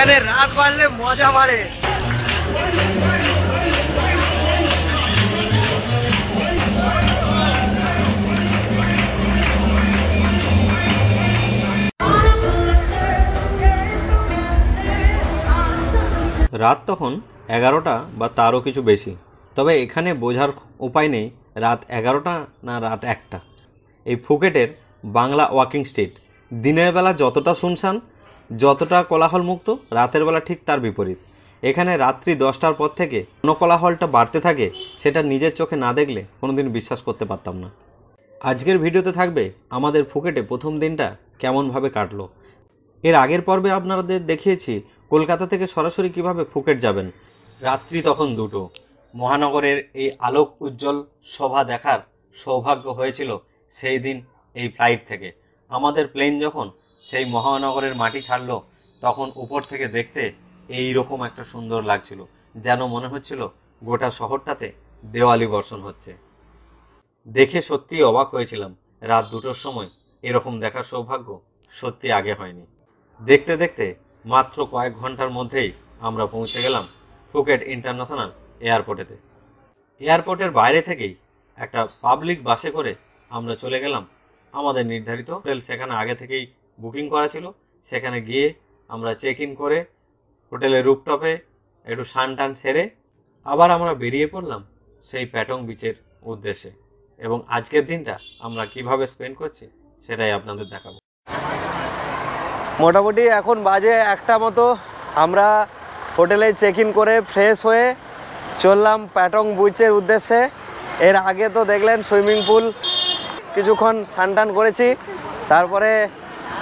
এখানে রাত বাড়লে মজা বাড়ে। রাত তখন 11টা বা তারও কিছু বেশি। তবে এখানে বোঝার উপায় নেই রাত 11টা না রাত 1টা। এই ফুকেটের বাংলা ওয়াকিং স্ট্রিট দিনের বেলা যতটা শুনশান, যতটা কোলাহলমুক্ত, রাতের বেলা ঠিক তার বিপরীত। এখানে রাত্রি 10টার পর থেকে কোলাহলটা বাড়তে থাকে, সেটা নিজের চোখে না দেখলে কোনোদিন বিশ্বাস করতে পারতাম না। আজকের ভিডিওতে থাকবে আমাদের ফুকেটে প্রথম দিনটা কেমনভাবে কাটলো। এর আগের পর্বে আপনাদের দেখিয়েছি কলকাতা থেকে সরাসরি কিভাবে ফুকেট যাবেন। রাত্রি তখন 2টো। মহানগরের এই আলোক উজ্জ্বল শোভা দেখার সৌভাগ্য হয়েছিল সেই দিন এই ফ্লাইট থেকে। আমাদের প্লেন যখন সেই মহানগরের মাটি ছাড়লো, তখন উপর থেকে দেখতে এই রকম একটা সুন্দর লাগছিল, যেন মনে হচ্ছিল গোটা শহরটাতে দেওয়ালি বর্ষণ হচ্ছে। দেখে সত্যি অবাক হয়েছিলাম। রাত 2টোর সময় এরকম দেখার সৌভাগ্য সত্যি আগে হয়নি। দেখতে দেখতে মাত্র কয়েক ঘন্টার মধ্যেই আমরা পৌঁছে গেলাম ফুকেট ইন্টারন্যাশনাল এয়ারপোর্টেতে। এয়ারপোর্টের বাইরে থেকেই একটা পাবলিক বাসে করে আমরা চলে গেলাম আমাদের নির্ধারিত হোটেল। সেখানে আগে থেকেই বুকিং করা ছিল। সেখানে গিয়ে আমরা চেক ইন করে হোটেলের রুফটপে একটু স্নান সেরে আবার আমরা বেরিয়ে পড়লাম সেই প্যাটং বিচের উদ্দেশ্যে। এবং আজকের দিনটা আমরা কিভাবে স্পেন্ড করছি সেটাই আপনাদের দেখাবো। মোটামুটি এখন বাজে 1টা মতো। আমরা হোটেলে চেক ইন করে ফ্রেশ হয়ে চললাম প্যাটং বিচের উদ্দেশ্যে। এর আগে তো দেখলেন সুইমিং পুল, কিছুক্ষণ স্নান করেছি, তারপরে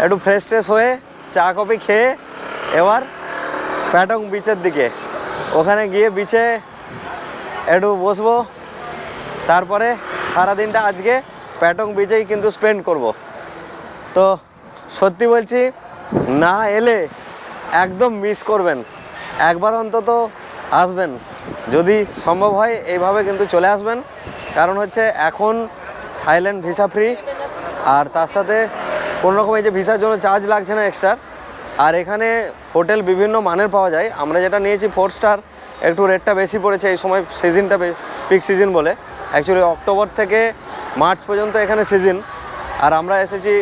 একটু ফ্রেশ হয়ে চা কফি খেয়ে এবার প্যাটং বিচের দিকে। ওখানে গিয়ে বিচে একটু বসবো, তারপরে সারাদিনটা আজকে প্যাটং বিচেই কিন্তু স্পেন্ড করব। তো সত্যি বলছি, না এলে একদম মিস করবেন। একবার অন্তত আসবেন, যদি সম্ভব হয় এইভাবে কিন্তু চলে আসবেন। কারণ হচ্ছে এখন থাইল্যান্ড ভিসা ফ্রি, আর তার সাথে কোনোরকম এই যে ভিসার জন্য চার্জ লাগছে না এক্সট্রা। আর এখানে হোটেল বিভিন্ন মানের পাওয়া যায়। আমরা যেটা নিয়েছি 4 স্টার, একটু রেটটা বেশি পড়েছে এই সময়, সিজনটা পিক সিজন বলে। অ্যাকচুয়ালি অক্টোবর থেকে মার্চ পর্যন্ত এখানে সিজন, আর আমরা এসেছি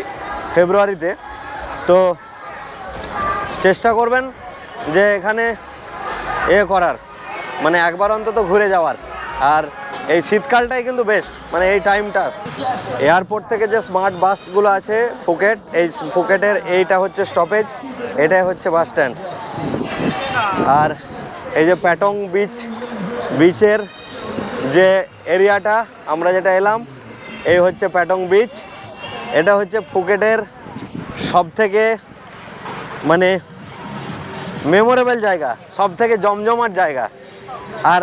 ফেব্রুয়ারিতে। তো চেষ্টা করবেন যে এখানে করার, মানে একবার অন্তত ঘুরে যাওয়ার। আর এই শীতকালটাই কিন্তু বেস্ট, মানে এই টাইমটা। এয়ারপোর্ট থেকে যে স্মার্ট বাসগুলো আছে ফুকেট, এই ফুকেটের এইটা হচ্ছে স্টপেজ, এটাই হচ্ছে বাস স্ট্যান্ড। আর এই যে প্যাটং বিচের যে এরিয়াটা আমরা যেটা এলাম, এই হচ্ছে প্যাটং বিচ। এটা হচ্ছে ফুকেটের সবথেকে মানে মেমোরেবল জায়গা, সবথেকে জমজমাট জায়গা। আর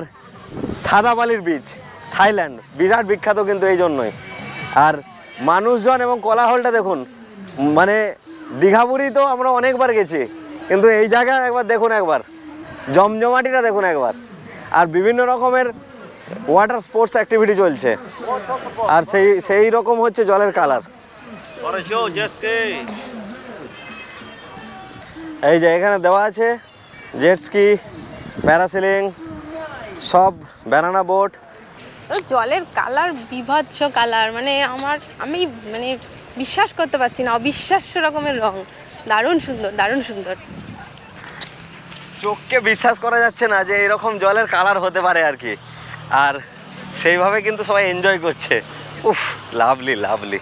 সাদা বালির বিচ, থাইল্যান্ড বিরাট বিখ্যাত কিন্তু এই জন্যই। আর মানুষজন এবং কোলাহলটা দেখুন, মানে দীঘাপুরি তো আমরা অনেকবার গেছি, কিন্তু এই জায়গা একবার দেখুন, একবার জমজমাটিটা দেখুন একবার। আর বিভিন্ন রকমের ওয়াটার স্পোর্টস অ্যাক্টিভিটি চলছে, আর সেই রকম হচ্ছে জলের কালার। এই যে এখানে দেওয়া আছে জেট স্কি, প্যারাসেলিং, সব ব্যানানা বোট। জলের কালার বিভৎস কালার, মানে আমি মানে বিশ্বাস করতে পারছি না, অবিশ্বাস্য রকমের রং। দারুণ সুন্দর, দারুণ সুন্দর। চোখকে বিশ্বাস করা যাচ্ছে না যে এরকম জলের কালার হতে পারে আর কি। আর সেইভাবে কিন্তু সবাই এনজয় করছে। উফ, লাভলি লাভলি।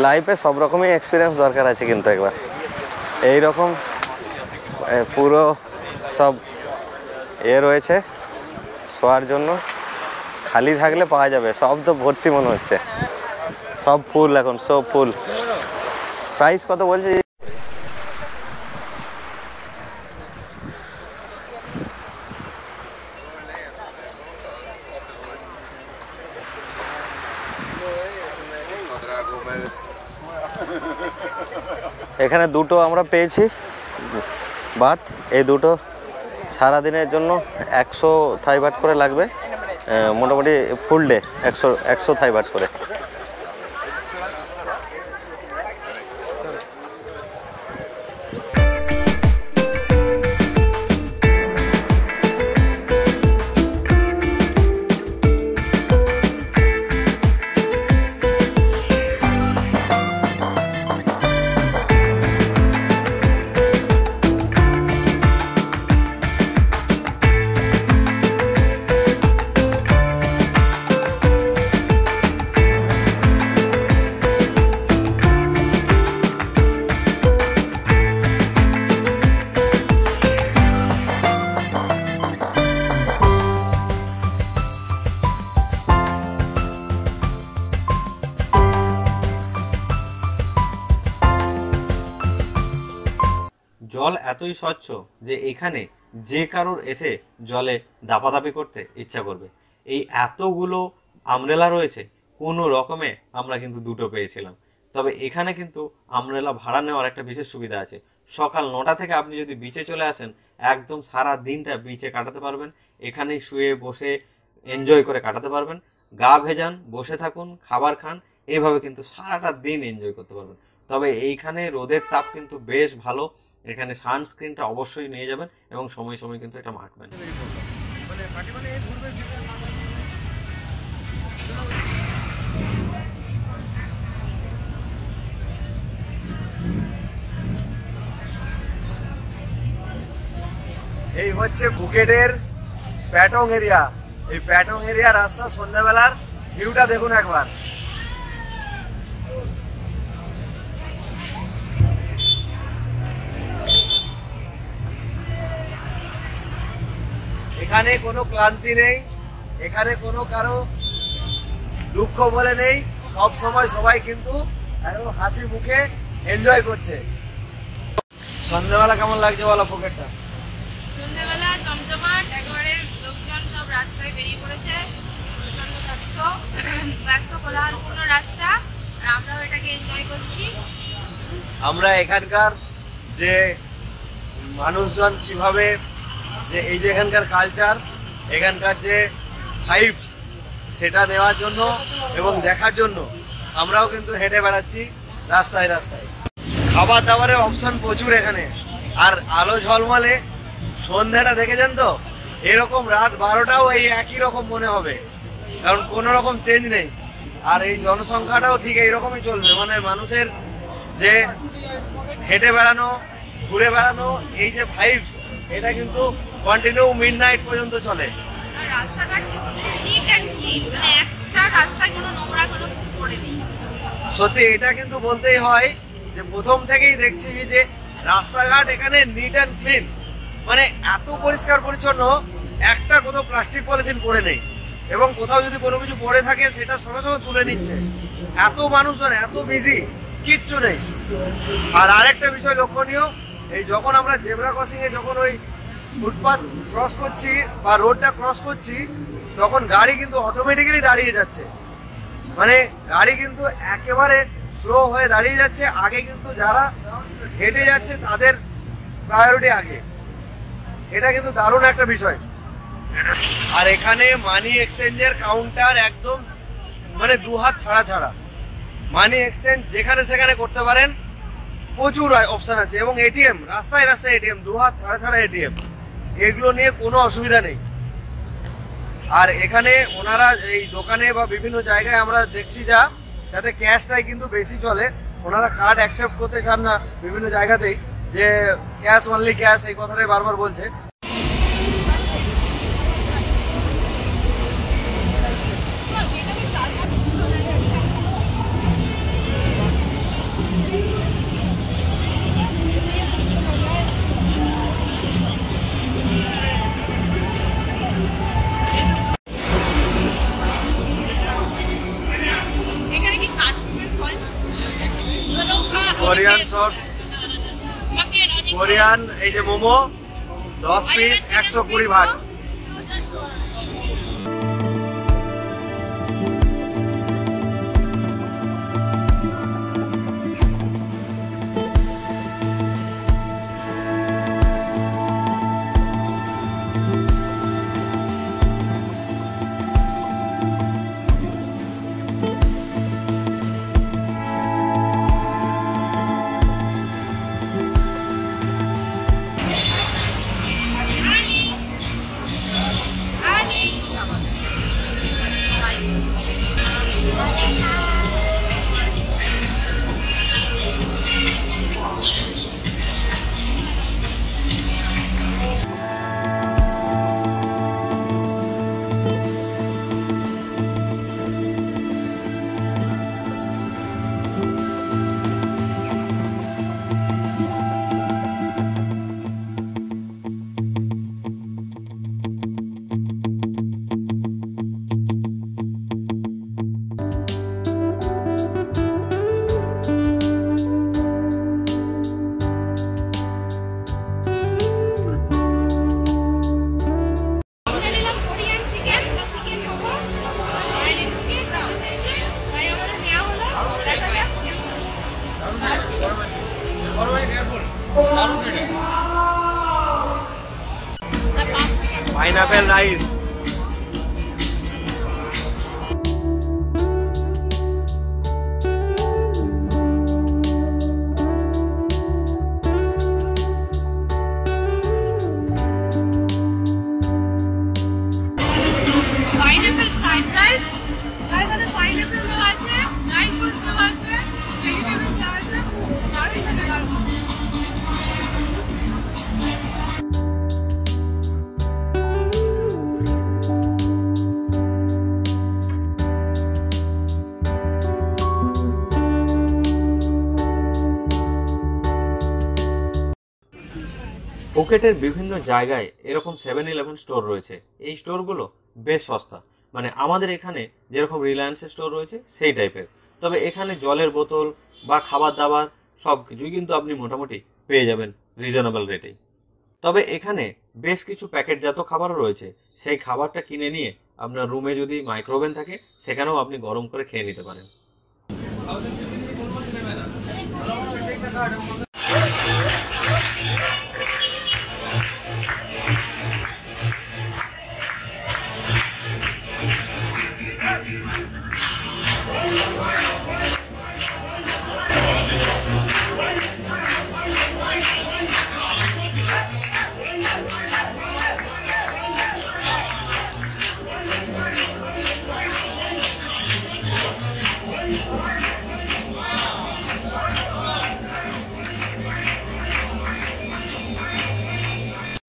লাইফে সব রকমই এক্সপিরিয়েন্স দরকার আছে, কিন্তু একবার এই রকম পুরো সব রয়েছে শোয়ার জন্য। খালি থাকলে পাওয়া যাবে, সব তো ভর্তি মনে হচ্ছে, সব ফুল, এখন সব ফুল। প্রাইস কত বলছে? এখানে দুটো আমরা পেয়েছি, বাট এই দুটো সারাদিনের জন্য 100 থাই বাট করে লাগবে, মোটামুটি ফুল ডে 100 থাই বাট করে। জল এতই স্বচ্ছ যে এখানে যে কারোর এসে জলে দাপাদাপি করতে ইচ্ছা করবে। এই এতগুলো আমব্রেলা রয়েছে, কোনো রকমে আমরা কিন্তু দুটো পেয়েছিলাম। তবে এখানে কিন্তু আমব্রেলা ভাড়া নেওয়ার একটা বিশেষ সুবিধা আছে। সকাল 9টা থেকে আপনি যদি বিচে চলে আসেন, একদম সারা দিনটা বিচে কাটাতে পারবেন। এখানেই শুয়ে বসে এনজয় করে কাটাতে পারবেন। গা ভেজান, বসে থাকুন, খাবার খান, এইভাবে কিন্তু সারাটা দিন এনজয় করতে পারবেন। তবে এইখানে রোদের তাপ কিন্তু বেশ ভালো। এখানে সানস্ক্রিনটা অবশ্যই নিয়ে যাবেন এবং সময় সময় কিন্তু এটা মাখবেন। এই হচ্ছে ফুকেটের প্যাটং এরিয়া। এই প্যাটং এরিয়া রাস্তা সন্ধ্যাবেলার ভিউটা দেখুন একবার। এখানে কোনো ক্লান্তি নেই, এখানে কোনো কারো দুঃখ বলে নেই, সব সময় সবাই কিন্তু একদম হাসি মুখে এনজয় করছে। সন্ধ্যাবেলা কেমন লাগছে বলো ফুকেটটা? সন্ধ্যাবেলা জমজমাট, একেবারে লোকজন সব রাস্তায় বেরিয়ে পড়েছে, প্রচন্ড ব্যস্ত কোলাহলপূর্ণ রাস্তা, আর আমরাও এটাকে এনজয় করছি। আমরা এখানকার যে মানুষজন কিভাবে, যে এই যে এখানকার কালচার, এখানকার যে ভাইবস, সেটা নেওয়ার জন্য এবং দেখার জন্য আমরাও কিন্তু হেঁটে বেড়াচ্ছি রাস্তায় রাস্তায়। খাবার দাবারের অপশন প্রচুর এখানে, আর আলো ঝলমলে সন্ধ্যাটা দেখেছেন তো, এরকম রাত 12টাও এই একই রকম মনে হবে, কারণ কোনো রকম চেঞ্জ নেই। আর এই জনসংখ্যাটাও ঠিক এইরকমই চলবে, মানে মানুষের যে হেঁটে বেড়ানো, ঘুরে বেড়ানো, এই যে ভাইবস, এটা কিন্তু কন্টিনিউ মিডনাইট পর্যন্ত চলে। সত্যি এটা কিন্তু বলতেই হয় যে প্রথম থেকেই দেখছি যে রাস্তাঘাট এখানে নিট অ্যান্ড ক্লিন, মানে এত পরিষ্কার পরিচ্ছন্ন, একটা কোথাও প্লাস্টিক পলিথিন পড়ে নেই, এবং কোথাও যদি কোনো কিছু পড়ে থাকে সেটা সঙ্গে সঙ্গে তুলে নিচ্ছে। এত মানুষজন, এত বিজি, কিচ্ছু নেই। আর আরেকটা বিষয় লক্ষণীয়, এই যখন আমরা জেব্রা ক্রসিং এ যখন ওই ফুটপাথ ক্রস করছি বা রোডটা ক্রস করছি, তখন গাড়ি কিন্তু অটোমেটিক্যালি দাঁড়িয়ে যাচ্ছে, মানে গাড়ি কিন্তু একেবারে স্লো হয়ে দাঁড়িয়ে যাচ্ছে। আগে কিন্তু যারা হেঁটে যাচ্ছে তাদের প্রায়োরিটি আগে, এটা কিন্তু দারুণ একটা বিষয়। আর এখানে মানি এক্সচেঞ্জের কাউন্টার একদম মানে 2 হাত ছাড়া ছাড়া, মানি এক্সচেঞ্জ যেখানে সেখানে করতে পারেন, প্রচুর অপশন আছে। এবং এটিএম, রাস্তায় রাস্তায় এটিএম, 2 হাত ছাড়া ছাড়া এটিএম, এগুলো নিয়ে কোনো অসুবিধা নেই। আর এখানে ওনারা এই দোকানে বা বিভিন্ন জায়গায় আমরা দেখছি যাতে ক্যাশটাই কিন্তু বেশি চলে, ওনারা কার্ড অ্যাকসেপ্ট করতে চান না বিভিন্ন জায়গাতেই, যে ক্যাশ অনলি ক্যাশ, এই কথাটাই বারবার বলছে। কোরিয়ান সস, কোরিয়ান এই যে momo 10 piece 120 baht. Pineapple rice. Pineapple fried rice, আর এখানে পাইনাপেল দেওয়া আছে, ড্রাই ফ্রুটস দেওয়া আছে, ভেজিটেবলস দেওয়া আছে, আর এখানে গরম। ফুকেটের বিভিন্ন জায়গায় এরকম 7-Eleven স্টোর রয়েছে। এই স্টোরগুলো বেশ সস্তা, মানে আমাদের এখানে যেরকম রিলায়েন্সের স্টোর রয়েছে সেই টাইপের। তবে এখানে জলের বোতল বা খাবার দাবার সব কিছুই কিন্তু আপনি মোটামুটি পেয়ে যাবেন রিজনেবল রেটেই। তবে এখানে বেশ কিছু প্যাকেটজাত খাবারও রয়েছে, সেই খাবারটা কিনে নিয়ে আপনার রুমে যদি মাইক্রোওভেন থাকে সেখানেও আপনি গরম করে খেয়ে নিতে পারেন।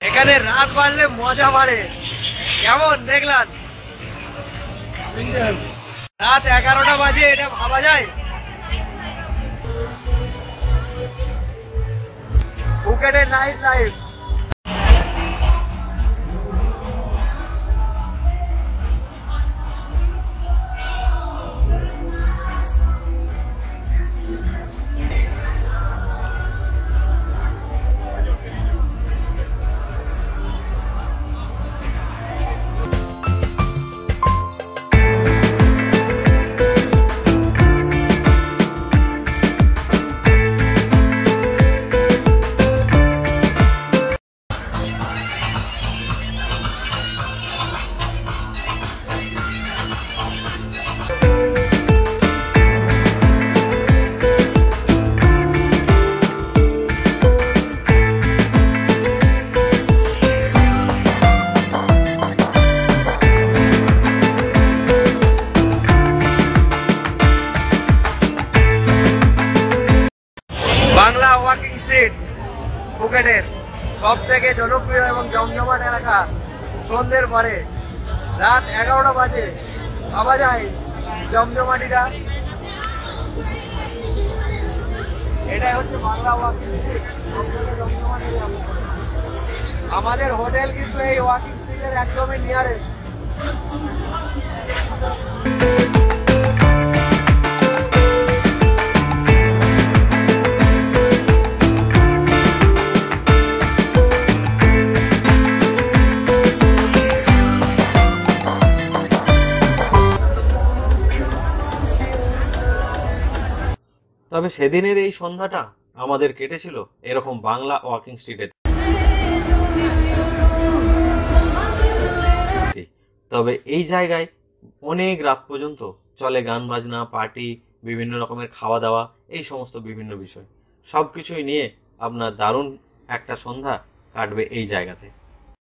এখানে রাত বাড়লে মজা বাড়ে। কেমন দেখলাম? রাত 11টা বাজে, এটা ভাবা যায়? ফুকেটের night life. Bangla walking street ফুকেটের সব থেকে জনপ্রিয় এবং জমজমাট এলাকা। সন্ধ্যের পরে রাত 11টা বাজে, ভাবা যায় জমজমাটিটা। এটাই হচ্ছে বাংলা ওয়াকিং স্ট্রিট, জমজমাট এরিয়া। আমাদের হোটেল কিন্তু এই ওয়াকিং স্ট্রিটের একদমই নিয়ারেস্ট। তবে সেদিনের এই সন্ধ্যাটা আমাদের কেটেছিল এরকম বাংলা ওয়াকিং স্ট্রিটে। তবে এই জায়গায় অনেক রাত পর্যন্ত চলে গান বাজনা, পার্টি, বিভিন্ন রকমের খাওয়া দাওয়া, এই সমস্ত বিভিন্ন বিষয়। সব কিছুই নিয়ে আপনার দারুণ একটা সন্ধ্যা কাটবে এই জায়গাতে।